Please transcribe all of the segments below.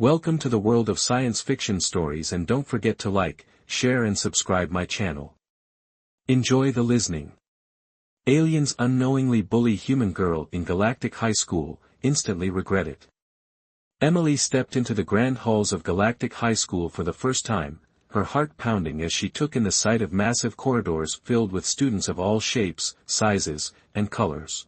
Welcome to the world of science fiction stories, and don't forget to like, share and subscribe my channel. Enjoy the listening. Aliens unknowingly bully human girl in Galactic High School, instantly regret it. Emily stepped into the grand halls of Galactic High School for the first time, her heart pounding as she took in the sight of massive corridors filled with students of all shapes, sizes, and colors.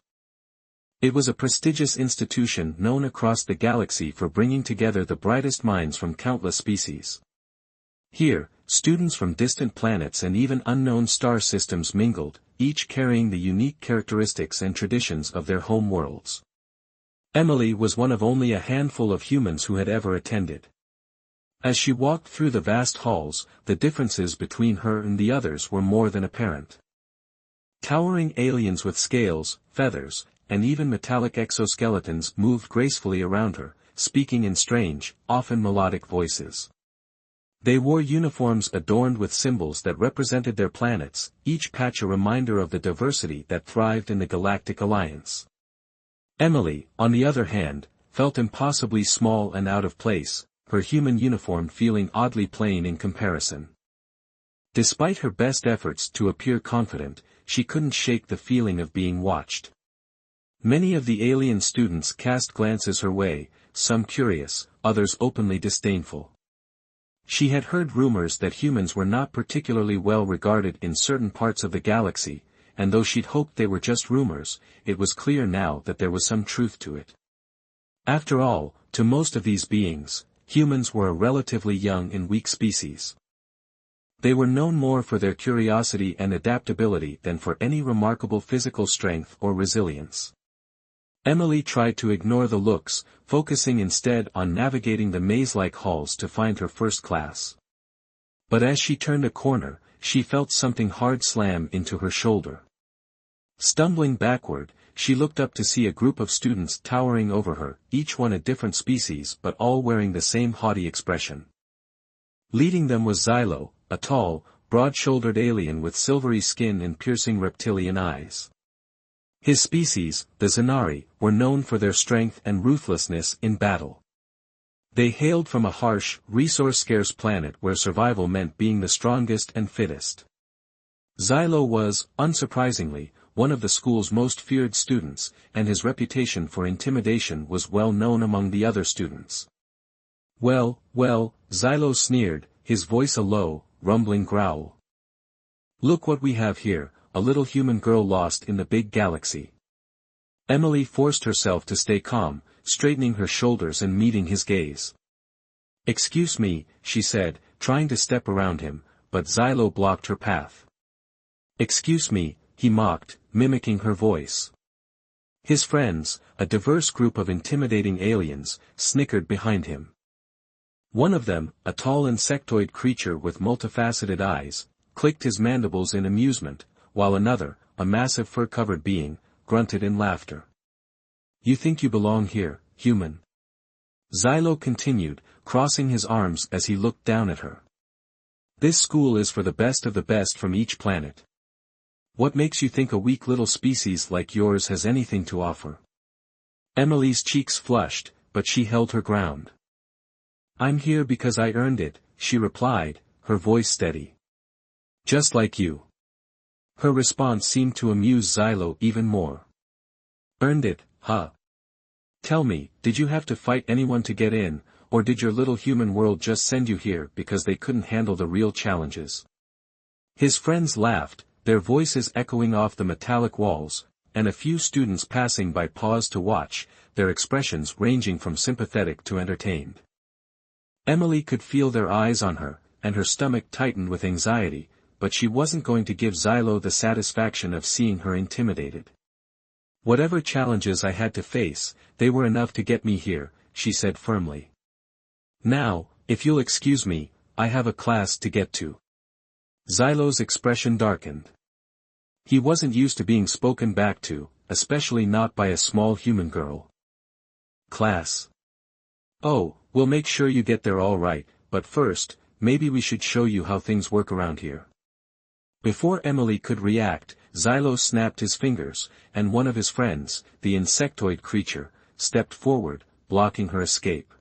It was a prestigious institution known across the galaxy for bringing together the brightest minds from countless species. Here, students from distant planets and even unknown star systems mingled, each carrying the unique characteristics and traditions of their home worlds. Emily was one of only a handful of humans who had ever attended. As she walked through the vast halls, the differences between her and the others were more than apparent. Towering aliens with scales, feathers, and even metallic exoskeletons moved gracefully around her, speaking in strange, often melodic voices. They wore uniforms adorned with symbols that represented their planets, each patch a reminder of the diversity that thrived in the Galactic Alliance. Emily, on the other hand, felt impossibly small and out of place, her human uniform feeling oddly plain in comparison. Despite her best efforts to appear confident, she couldn't shake the feeling of being watched. Many of the alien students cast glances her way, some curious, others openly disdainful. She had heard rumors that humans were not particularly well regarded in certain parts of the galaxy, and though she'd hoped they were just rumors, it was clear now that there was some truth to it. After all, to most of these beings, humans were a relatively young and weak species. They were known more for their curiosity and adaptability than for any remarkable physical strength or resilience. Emily tried to ignore the looks, focusing instead on navigating the maze-like halls to find her first class. But as she turned a corner, she felt something hard slam into her shoulder. Stumbling backward, she looked up to see a group of students towering over her, each one a different species but all wearing the same haughty expression. Leading them was Xylo, a tall, broad-shouldered alien with silvery skin and piercing reptilian eyes. His species, the Xenari, were known for their strength and ruthlessness in battle. They hailed from a harsh, resource-scarce planet where survival meant being the strongest and fittest. Xylo was, unsurprisingly, one of the school's most feared students, and his reputation for intimidation was well known among the other students. Well, Xylo sneered, his voice a low, rumbling growl. Look what we have here, a little human girl lost in the big galaxy. Emily forced herself to stay calm, straightening her shoulders and meeting his gaze. Excuse me, she said, trying to step around him, but Xylo blocked her path. Excuse me, he mocked, mimicking her voice. His friends, a diverse group of intimidating aliens, snickered behind him. One of them, a tall insectoid creature with multifaceted eyes, clicked his mandibles in amusement, while another, a massive fur-covered being, grunted in laughter. You think you belong here, human? Xylo continued, crossing his arms as he looked down at her. This school is for the best of the best from each planet. What makes you think a weak little species like yours has anything to offer? Emily's cheeks flushed, but she held her ground. I'm here because I earned it, she replied, her voice steady. Just like you. Her response seemed to amuse Xylo even more. Earned it, huh? Tell me, did you have to fight anyone to get in, or did your little human world just send you here because they couldn't handle the real challenges? His friends laughed, their voices echoing off the metallic walls, and a few students passing by paused to watch, their expressions ranging from sympathetic to entertained. Emily could feel their eyes on her, and her stomach tightened with anxiety, but she wasn't going to give Xylo the satisfaction of seeing her intimidated. Whatever challenges I had to face, they were enough to get me here, she said firmly. Now, if you'll excuse me, I have a class to get to. Xylo's expression darkened. He wasn't used to being spoken back to, especially not by a small human girl. Class. Oh, we'll make sure you get there all right, but first, maybe we should show you how things work around here. Before Emily could react, Xylo snapped his fingers, and one of his friends, the insectoid creature, stepped forward, blocking her escape.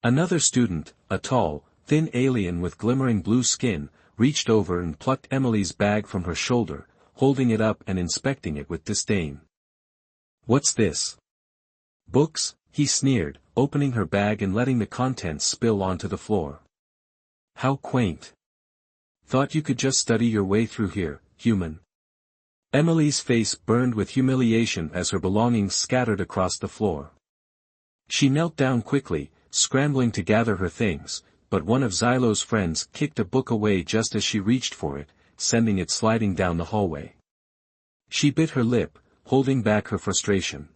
Another student, a tall, thin alien with glimmering blue skin, reached over and plucked Emily's bag from her shoulder, holding it up and inspecting it with disdain. "What's this?" "Books," he sneered, opening her bag and letting the contents spill onto the floor. "How quaint. Thought you could just study your way through here, human." Emily's face burned with humiliation as her belongings scattered across the floor. She knelt down quickly, scrambling to gather her things, but one of Xylo's friends kicked a book away just as she reached for it, sending it sliding down the hallway. She bit her lip, holding back her frustration.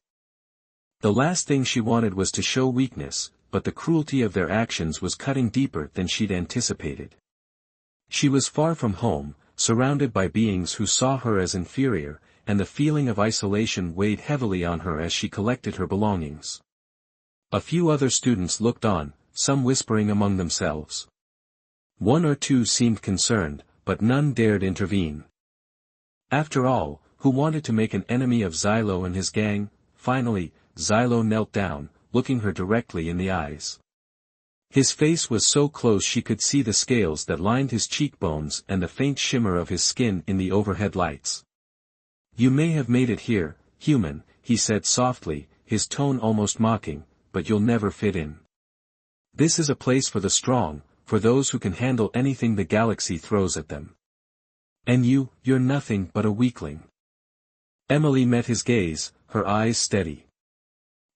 The last thing she wanted was to show weakness, but the cruelty of their actions was cutting deeper than she'd anticipated. She was far from home, surrounded by beings who saw her as inferior, and the feeling of isolation weighed heavily on her as she collected her belongings. A few other students looked on, some whispering among themselves. One or two seemed concerned, but none dared intervene. After all, who wanted to make an enemy of Xylo and his gang? Finally, Xylo knelt down, looking her directly in the eyes. His face was so close she could see the scales that lined his cheekbones and the faint shimmer of his skin in the overhead lights. "You may have made it here, human," he said softly, his tone almost mocking, "but you'll never fit in. This is a place for the strong, for those who can handle anything the galaxy throws at them. And you're nothing but a weakling." Emily met his gaze, her eyes steady.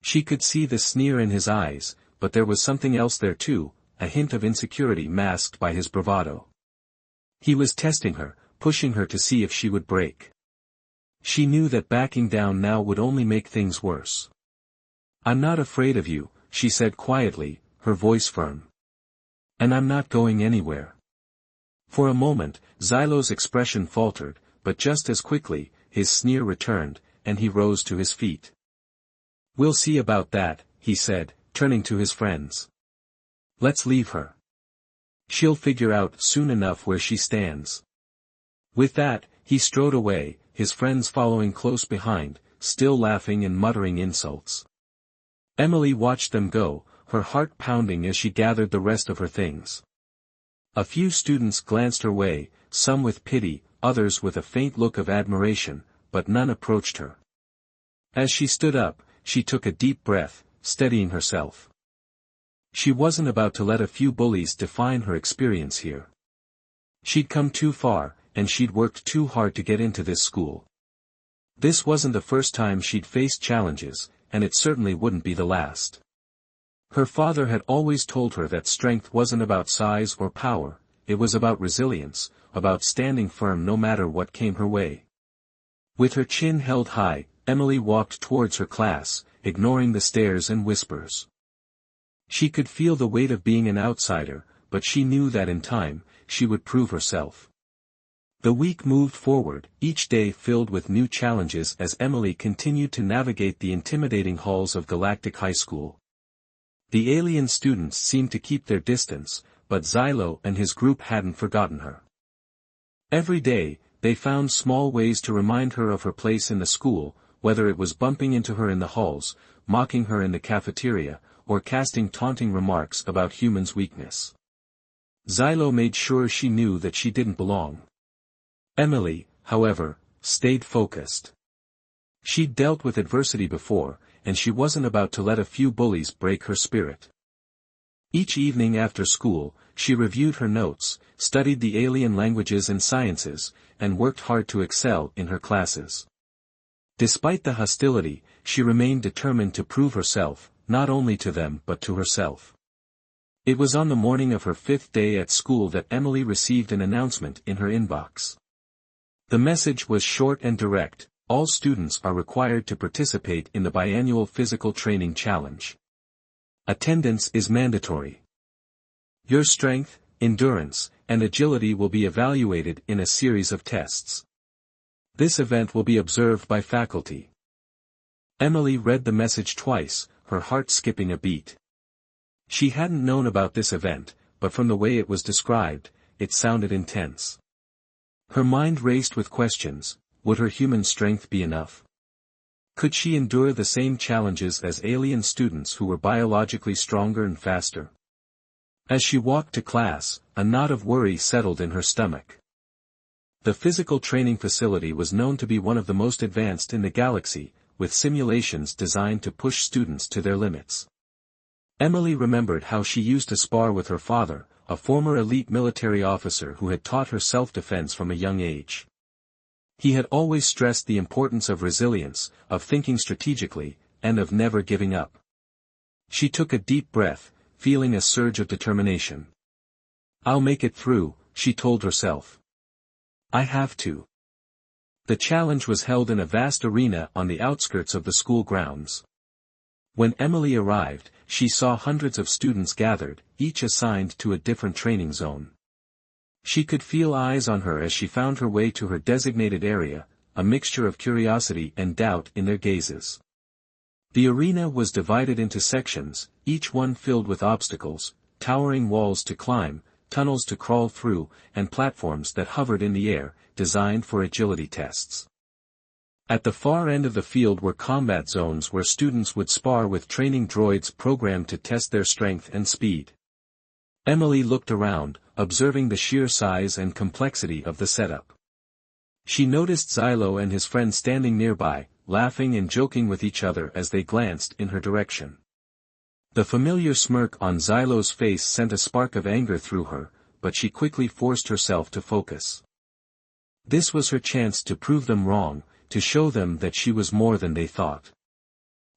She could see the sneer in his eyes, but there was something else there too, a hint of insecurity masked by his bravado. He was testing her, pushing her to see if she would break. She knew that backing down now would only make things worse. "I'm not afraid of you," she said quietly, her voice firm. "And I'm not going anywhere." For a moment, Xylo's expression faltered, but just as quickly, his sneer returned, and he rose to his feet. "We'll see about that," he said, turning to his friends. "Let's leave her. She'll figure out soon enough where she stands." With that, he strode away, his friends following close behind, still laughing and muttering insults. Emily watched them go, her heart pounding as she gathered the rest of her things. A few students glanced her way, some with pity, others with a faint look of admiration, but none approached her. As she stood up, she took a deep breath, steadying herself. She wasn't about to let a few bullies define her experience here. She'd come too far, and she'd worked too hard to get into this school. This wasn't the first time she'd faced challenges, and it certainly wouldn't be the last. Her father had always told her that strength wasn't about size or power, it was about resilience, about standing firm no matter what came her way. With her chin held high, Emily walked towards her class, ignoring the stares and whispers. She could feel the weight of being an outsider, but she knew that in time, she would prove herself. The week moved forward, each day filled with new challenges as Emily continued to navigate the intimidating halls of Galactic High School. The alien students seemed to keep their distance, but Xylo and his group hadn't forgotten her. Every day, they found small ways to remind her of her place in the school, whether it was bumping into her in the halls, mocking her in the cafeteria, or casting taunting remarks about humans' weakness. Xylo made sure she knew that she didn't belong. Emily, however, stayed focused. She'd dealt with adversity before, and she wasn't about to let a few bullies break her spirit. Each evening after school, she reviewed her notes, studied the alien languages and sciences, and worked hard to excel in her classes. Despite the hostility, she remained determined to prove herself, not only to them but to herself. It was on the morning of her 5th day at school that Emily received an announcement in her inbox. The message was short and direct: all students are required to participate in the biannual physical training challenge. Attendance is mandatory. Your strength, endurance, and agility will be evaluated in a series of tests. This event will be observed by faculty. Emily read the message twice, her heart skipping a beat. She hadn't known about this event, but from the way it was described, it sounded intense. Her mind raced with questions: would her human strength be enough? Could she endure the same challenges as alien students who were biologically stronger and faster? As she walked to class, a knot of worry settled in her stomach. The physical training facility was known to be one of the most advanced in the galaxy, with simulations designed to push students to their limits. Emily remembered how she used to spar with her father, a former elite military officer who had taught her self-defense from a young age. He had always stressed the importance of resilience, of thinking strategically, and of never giving up. She took a deep breath, feeling a surge of determination. "I'll make it through," she told herself. "I have to." The challenge was held in a vast arena on the outskirts of the school grounds. When Emily arrived, she saw hundreds of students gathered, each assigned to a different training zone. She could feel eyes on her as she found her way to her designated area, a mixture of curiosity and doubt in their gazes. The arena was divided into sections, each one filled with obstacles, towering walls to climb, tunnels to crawl through, and platforms that hovered in the air, designed for agility tests. At the far end of the field were combat zones where students would spar with training droids programmed to test their strength and speed. Emily looked around, observing the sheer size and complexity of the setup. She noticed Xylo and his friend standing nearby, laughing and joking with each other as they glanced in her direction. The familiar smirk on Xylo's face sent a spark of anger through her, but she quickly forced herself to focus. This was her chance to prove them wrong, to show them that she was more than they thought.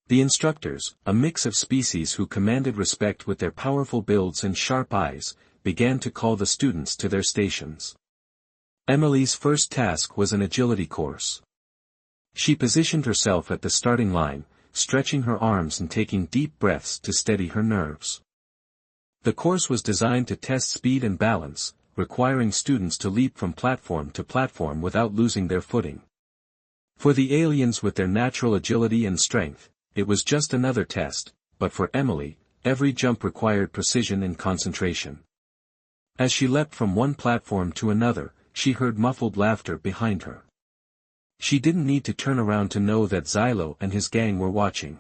The instructors, a mix of species who commanded respect with their powerful builds and sharp eyes, began to call the students to their stations. Emily's first task was an agility course. She positioned herself at the starting line, stretching her arms and taking deep breaths to steady her nerves. The course was designed to test speed and balance, requiring students to leap from platform to platform without losing their footing. For the aliens with their natural agility and strength, it was just another test, but for Emily, every jump required precision and concentration. As she leapt from one platform to another, she heard muffled laughter behind her. She didn't need to turn around to know that Xylo and his gang were watching.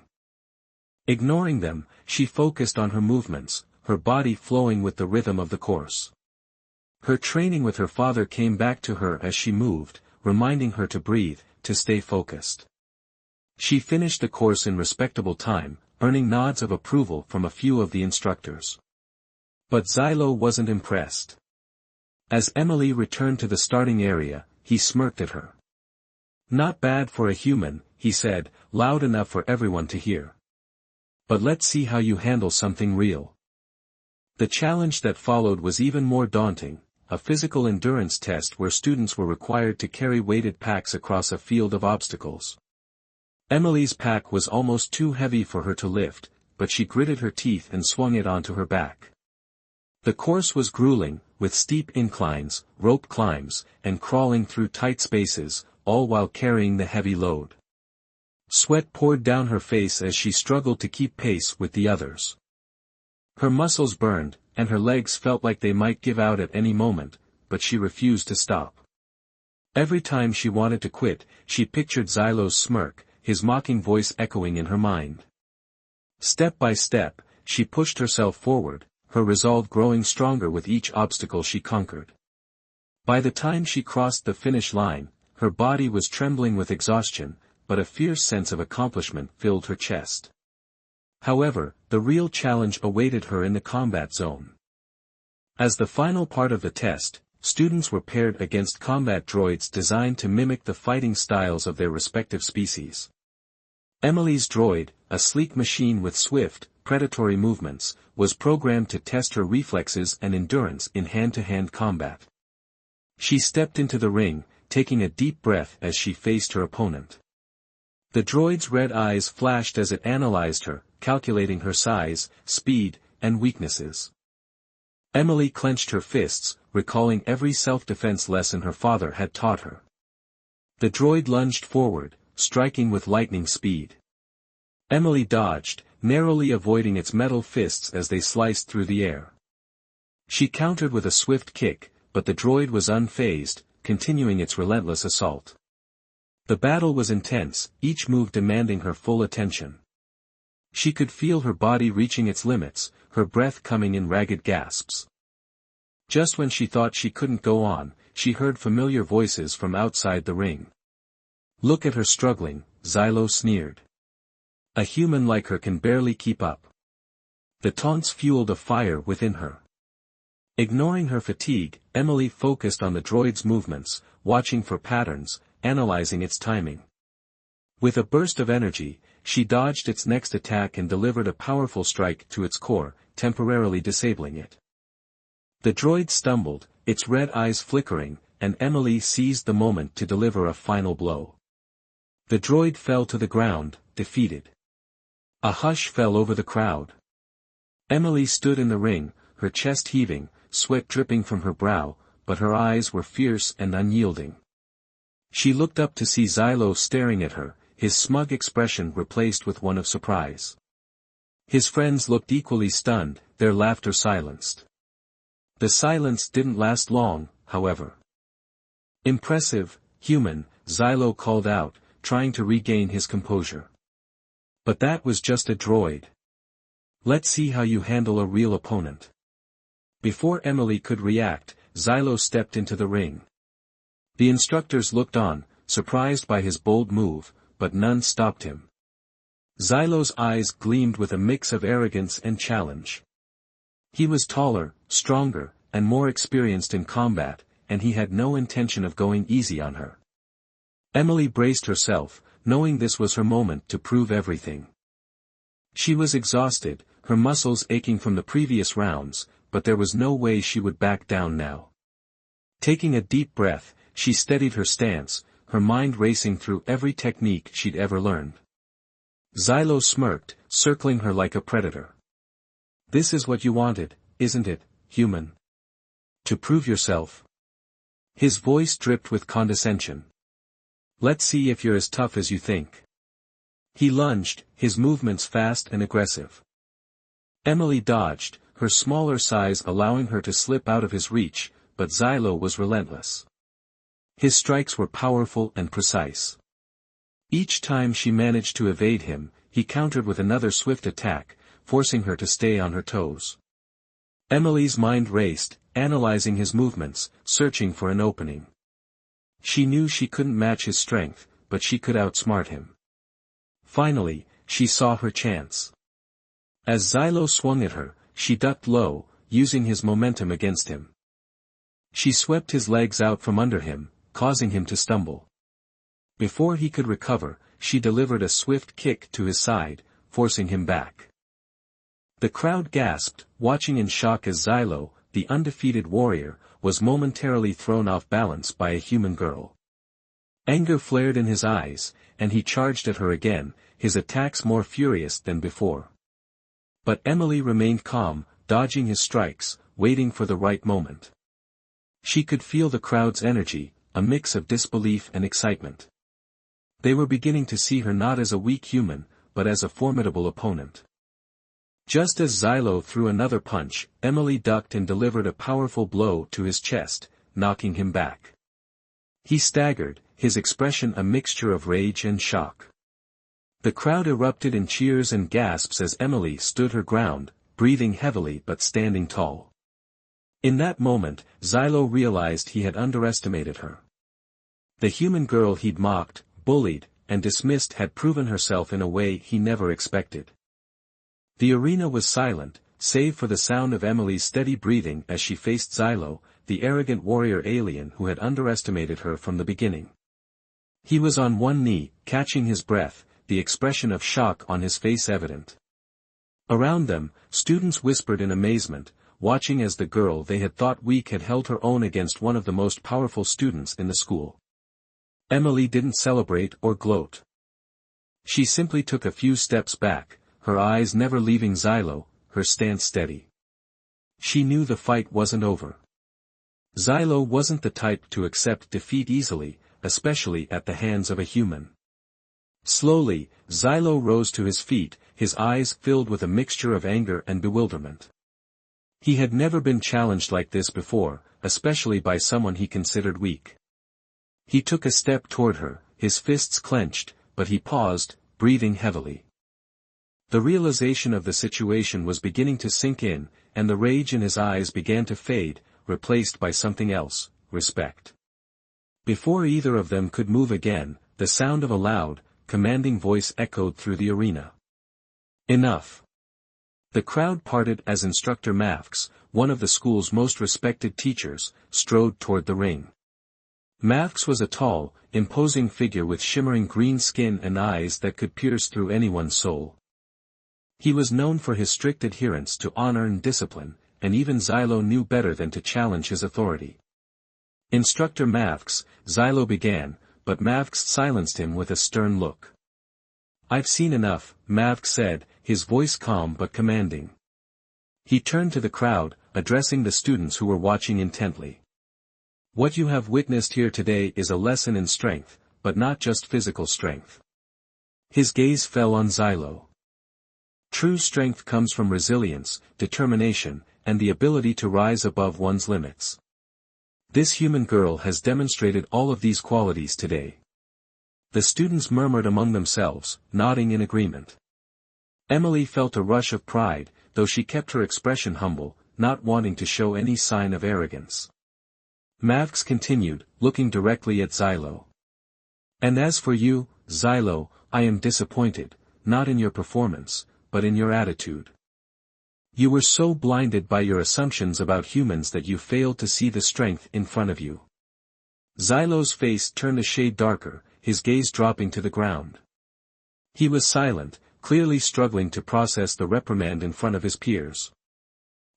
Ignoring them, she focused on her movements, her body flowing with the rhythm of the course. Her training with her father came back to her as she moved, reminding her to breathe, to stay focused. She finished the course in respectable time, earning nods of approval from a few of the instructors. But Xylo wasn't impressed. As Emily returned to the starting area, he smirked at her. "Not bad for a human," he said, loud enough for everyone to hear. "But let's see how you handle something real." The challenge that followed was even more daunting, a physical endurance test where students were required to carry weighted packs across a field of obstacles. Emily's pack was almost too heavy for her to lift, but she gritted her teeth and swung it onto her back. The course was grueling, with steep inclines, rope climbs, and crawling through tight spaces, all while carrying the heavy load. Sweat poured down her face as she struggled to keep pace with the others. Her muscles burned, and her legs felt like they might give out at any moment, but she refused to stop. Every time she wanted to quit, she pictured Xylo's smirk, his mocking voice echoing in her mind. Step by step, she pushed herself forward, her resolve growing stronger with each obstacle she conquered. By the time she crossed the finish line, her body was trembling with exhaustion, but a fierce sense of accomplishment filled her chest. However, the real challenge awaited her in the combat zone. As the final part of the test, students were paired against combat droids designed to mimic the fighting styles of their respective species. Emily's droid, a sleek machine with swift, predatory movements, was programmed to test her reflexes and endurance in hand-to-hand combat. She stepped into the ring, taking a deep breath as she faced her opponent. The droid's red eyes flashed as it analyzed her, calculating her size, speed, and weaknesses. Emily clenched her fists, recalling every self-defense lesson her father had taught her. The droid lunged forward, striking with lightning speed. Emily dodged, narrowly avoiding its metal fists as they sliced through the air. She countered with a swift kick, but the droid was unfazed, continuing its relentless assault. The battle was intense, each move demanding her full attention. She could feel her body reaching its limits, her breath coming in ragged gasps. Just when she thought she couldn't go on, she heard familiar voices from outside the ring. "Look at her struggling," Xylo sneered. "A human like her can barely keep up." The taunts fueled a fire within her. Ignoring her fatigue, Emily focused on the droid's movements, watching for patterns, analyzing its timing. With a burst of energy, she dodged its next attack and delivered a powerful strike to its core, temporarily disabling it. The droid stumbled, its red eyes flickering, and Emily seized the moment to deliver a final blow. The droid fell to the ground, defeated. A hush fell over the crowd. Emily stood in the ring, her chest heaving, sweat dripping from her brow, but her eyes were fierce and unyielding. She looked up to see Xylo staring at her, his smug expression replaced with one of surprise. His friends looked equally stunned, their laughter silenced. The silence didn't last long, however. "Impressive, human," Xylo called out, trying to regain his composure. "But that was just a droid. Let's see how you handle a real opponent." Before Emily could react, Xylo stepped into the ring. The instructors looked on, surprised by his bold move, but none stopped him. Xylo's eyes gleamed with a mix of arrogance and challenge. He was taller, stronger, and more experienced in combat, and he had no intention of going easy on her. Emily braced herself, knowing this was her moment to prove everything. She was exhausted, her muscles aching from the previous rounds, but there was no way she would back down now. Taking a deep breath, she steadied her stance, her mind racing through every technique she'd ever learned. Xylo smirked, circling her like a predator. "This is what you wanted, isn't it, human? To prove yourself?" His voice dripped with condescension. "Let's see if you're as tough as you think." He lunged, his movements fast and aggressive. Emily dodged, her smaller size allowing her to slip out of his reach, but Xylo was relentless. His strikes were powerful and precise. Each time she managed to evade him, he countered with another swift attack, forcing her to stay on her toes. Emily's mind raced, analyzing his movements, searching for an opening. She knew she couldn't match his strength, but she could outsmart him. Finally, she saw her chance. As Xylo swung at her, she ducked low, using his momentum against him. She swept his legs out from under him, causing him to stumble. Before he could recover, she delivered a swift kick to his side, forcing him back. The crowd gasped, watching in shock as Xylo, the undefeated warrior, was momentarily thrown off balance by a human girl. Anger flared in his eyes, and he charged at her again, his attacks more furious than before. But Emily remained calm, dodging his strikes, waiting for the right moment. She could feel the crowd's energy, a mix of disbelief and excitement. They were beginning to see her not as a weak human, but as a formidable opponent. Just as Xylo threw another punch, Emily ducked and delivered a powerful blow to his chest, knocking him back. He staggered, his expression a mixture of rage and shock. The crowd erupted in cheers and gasps as Emily stood her ground, breathing heavily but standing tall. In that moment, Xylo realized he had underestimated her. The human girl he'd mocked, bullied, and dismissed had proven herself in a way he never expected. The arena was silent, save for the sound of Emily's steady breathing as she faced Xylo, the arrogant warrior alien who had underestimated her from the beginning. He was on one knee, catching his breath, the expression of shock on his face evident. Around them, students whispered in amazement, watching as the girl they had thought weak had held her own against one of the most powerful students in the school. Emily didn't celebrate or gloat. She simply took a few steps back, her eyes never leaving Xylo, her stance steady. She knew the fight wasn't over. Xylo wasn't the type to accept defeat easily, especially at the hands of a human. Slowly, Xylo rose to his feet, his eyes filled with a mixture of anger and bewilderment. He had never been challenged like this before, especially by someone he considered weak. He took a step toward her, his fists clenched, but he paused, breathing heavily. The realization of the situation was beginning to sink in, and the rage in his eyes began to fade, replaced by something else, respect. Before either of them could move again, the sound of a loud, commanding voice echoed through the arena. Enough. The crowd parted as Instructor Maths, one of the school's most respected teachers, strode toward the ring. Maths was a tall, imposing figure with shimmering green skin and eyes that could pierce through anyone's soul. He was known for his strict adherence to honor and discipline, and even Xylo knew better than to challenge his authority. Instructor Maths, Xylo began, but Maths silenced him with a stern look. I've seen enough, Maths said, his voice calm but commanding. He turned to the crowd, addressing the students who were watching intently. What you have witnessed here today is a lesson in strength, but not just physical strength. His gaze fell on Xylo. True strength comes from resilience, determination, and the ability to rise above one's limits. This human girl has demonstrated all of these qualities today. The students murmured among themselves, nodding in agreement. Emily felt a rush of pride, though she kept her expression humble, not wanting to show any sign of arrogance. Maths continued, looking directly at Xylo. And as for you, Xylo, I am disappointed, not in your performance, but in your attitude. You were so blinded by your assumptions about humans that you failed to see the strength in front of you. Xylo's face turned a shade darker, his gaze dropping to the ground. He was silent, clearly struggling to process the reprimand in front of his peers.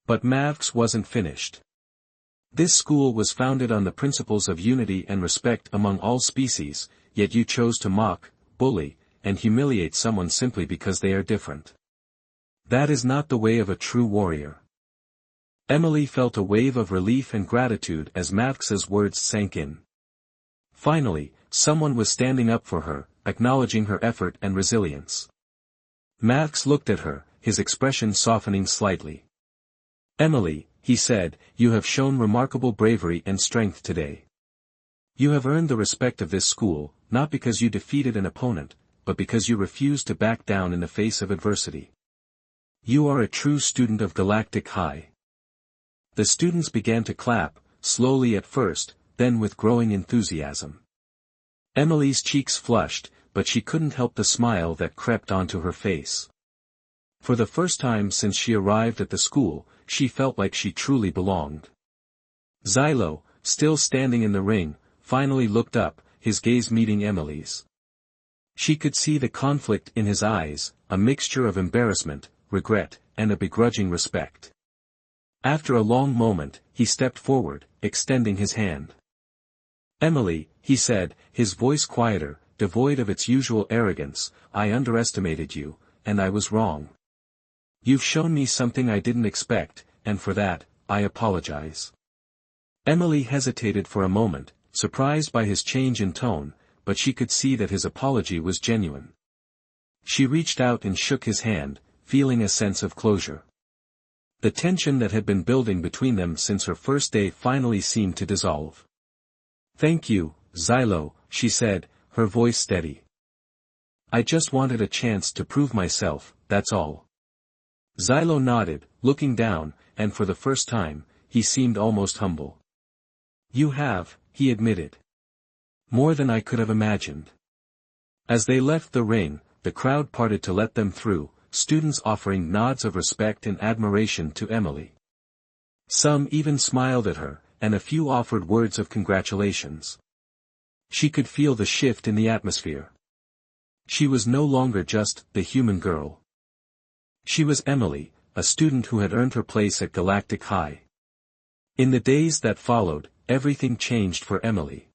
But Maths wasn't finished. This school was founded on the principles of unity and respect among all species, yet you chose to mock, bully, and humiliate someone simply because they are different. That is not the way of a true warrior. Emily felt a wave of relief and gratitude as Maths's words sank in. Finally, someone was standing up for her, acknowledging her effort and resilience. Maths looked at her, his expression softening slightly. Emily, he said, you have shown remarkable bravery and strength today. You have earned the respect of this school, not because you defeated an opponent, but because you refused to back down in the face of adversity. You are a true student of Galactic High. The students began to clap, slowly at first, then with growing enthusiasm. Emily's cheeks flushed, but she couldn't help the smile that crept onto her face. For the first time since she arrived at the school, she felt like she truly belonged. Xylo, still standing in the ring, finally looked up, his gaze meeting Emily's. She could see the conflict in his eyes, a mixture of embarrassment, regret, and a begrudging respect. After a long moment, he stepped forward, extending his hand. Emily, he said, his voice quieter, devoid of its usual arrogance, I underestimated you, and I was wrong. You've shown me something I didn't expect, and for that, I apologize. Emily hesitated for a moment, surprised by his change in tone, but she could see that his apology was genuine. She reached out and shook his hand, feeling a sense of closure. The tension that had been building between them since her first day finally seemed to dissolve. Thank you, Xylo, she said, her voice steady. I just wanted a chance to prove myself, that's all. Xylo nodded, looking down, and for the first time, he seemed almost humble. You have, he admitted. More than I could have imagined. As they left the ring, the crowd parted to let them through, students offering nods of respect and admiration to Emily. Some even smiled at her, and a few offered words of congratulations. She could feel the shift in the atmosphere. She was no longer just the human girl. She was Emily, a student who had earned her place at Galactic High. In the days that followed, everything changed for Emily.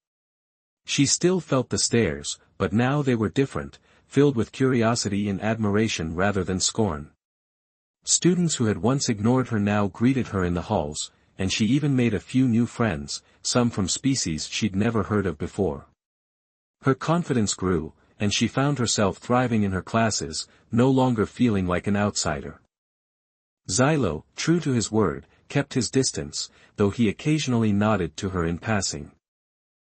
She still felt the stares, but now they were different, filled with curiosity and admiration rather than scorn. Students who had once ignored her now greeted her in the halls, and she even made a few new friends, some from species she'd never heard of before. Her confidence grew, and she found herself thriving in her classes, no longer feeling like an outsider. Xylo, true to his word, kept his distance, though he occasionally nodded to her in passing.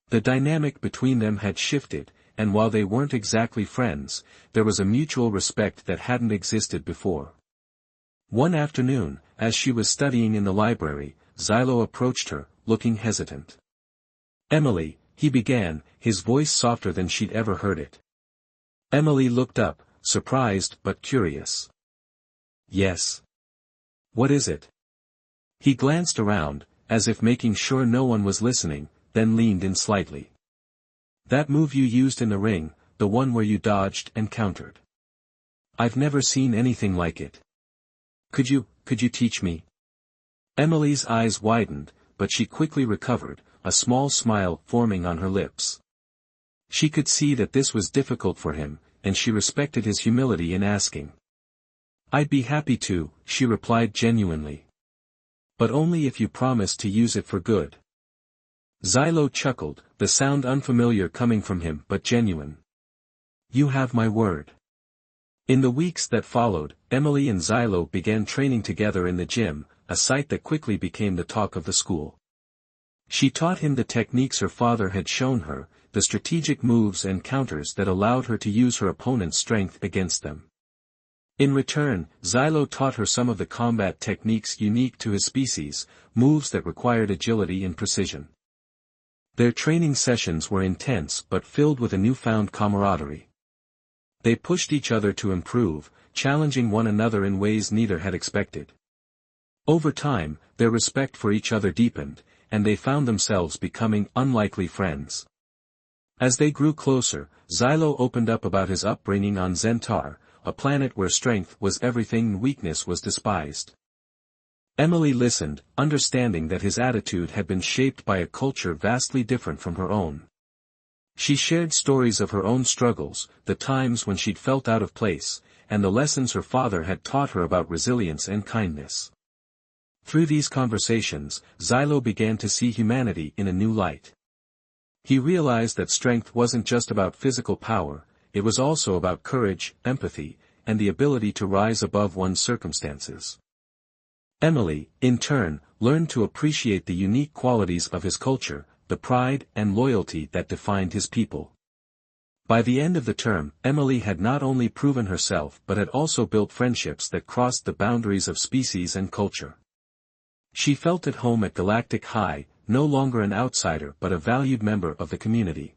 The dynamic between them had shifted, and while they weren't exactly friends, there was a mutual respect that hadn't existed before. One afternoon, as she was studying in the library, Xylo approached her, looking hesitant. "Emily," he began, his voice softer than she'd ever heard it. Emily looked up, surprised but curious. "Yes. What is it?" He glanced around, as if making sure no one was listening, then leaned in slightly. "That move you used in the ring, the one where you dodged and countered. I've never seen anything like it. Could you teach me?" Emily's eyes widened, but she quickly recovered, a small smile forming on her lips. She could see that this was difficult for him, and she respected his humility in asking. "I'd be happy to," she replied genuinely. "But only if you promise to use it for good." Xylo chuckled, the sound unfamiliar coming from him but genuine. "You have my word." In the weeks that followed, Emily and Xylo began training together in the gym, a sight that quickly became the talk of the school. She taught him the techniques her father had shown her, the strategic moves and counters that allowed her to use her opponent's strength against them. In return, Xylo taught her some of the combat techniques unique to his species, moves that required agility and precision. Their training sessions were intense but filled with a newfound camaraderie. They pushed each other to improve, challenging one another in ways neither had expected. Over time, their respect for each other deepened, and they found themselves becoming unlikely friends. As they grew closer, Xylo opened up about his upbringing on Xentar, a planet where strength was everything and weakness was despised. Emily listened, understanding that his attitude had been shaped by a culture vastly different from her own. She shared stories of her own struggles, the times when she'd felt out of place, and the lessons her father had taught her about resilience and kindness. Through these conversations, Xylo began to see humanity in a new light. He realized that strength wasn't just about physical power, it was also about courage, empathy, and the ability to rise above one's circumstances. Emily, in turn, learned to appreciate the unique qualities of his culture, the pride and loyalty that defined his people. By the end of the term, Emily had not only proven herself but had also built friendships that crossed the boundaries of species and culture. She felt at home at Galactic High, no longer an outsider but a valued member of the community.